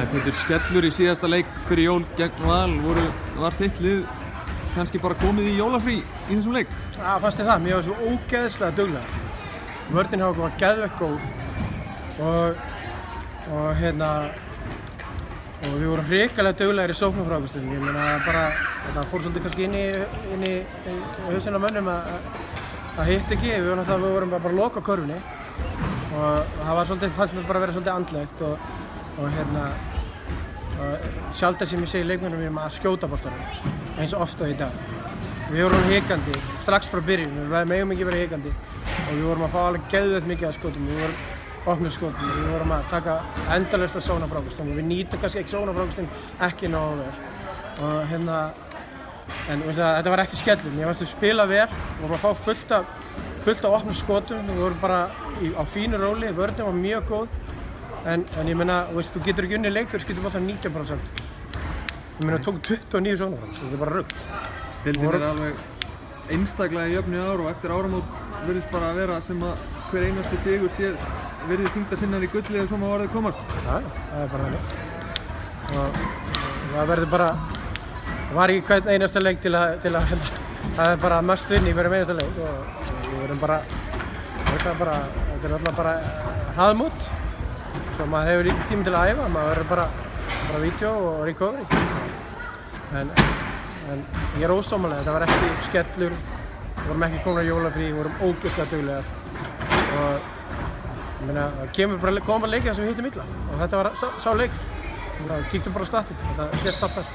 Pétur, skellur í síðasta leik fyrir jól gegn Val, var þitt lið kannski bara komið í jólafrí í þessum leik? Já, fannst þið það. Mér var svo ógeðslega duglegar. Vörnin hjá okkur var geðveikt góð og við vorum hrikalega duglegir í sóknarfrákastum. Ég meina bara, þetta fór svolítið kannski inn í hausinn á mönnum að hitta ekki. Við vorum bara að loka körfunni og það var svolítið, fannst mér bara að vera svolítið andlegt og sjaldan sem ég segi leikmönnum mínum að skjóta boltanum eins og ofta í dag. Við vorum hikandi strax frá byrjun, við megum ekki vera hikandi og við vorum að fá alveg geðveikt mikið af skotum. Við vorum opnum skotum, við vorum að taka endalaust af sóknarfrákastum og við nýtum kannski ekki sóknarfrákastum ekki nógu vel. En þetta var ekki skellur, mér fannst við spila vel, við vorum að fá fullt af opnum skotum, við vorum bara á fínu róli, vörnin var mjög góð. En ég meina, þú getur ekki unnið leik fyrir skýtur boltann 19%. Ég meina, tók 29 sóknarfrákast, þetta er bara rugl. Deildin alveg einstaklega jöfn í ár og eftir áramót virðist bara að vera sem að hver einasti sigur sé virði þyngdarsinnar í gulli eða svona orðið komast. Já, það er bara þannig. Og það verður bara, það var ekki hvern einasta leik til að það er bara must win í hverjum einasta leik og við verðum bara, þetta er alltaf bara hraðmót. Svo maður hefur lítið tíma til að æfa, maður verður bara vídeó og recovery. En ég er ósammála, þetta var ekki skellur, við vorum ekki komin á jólafrí, við vorum ógeðslega duglegar. Og ég meina, það kom bara leikið þar sem við hittum illa og þetta var sá leik. Kíktum bara á statinn, þetta hélst allt þar.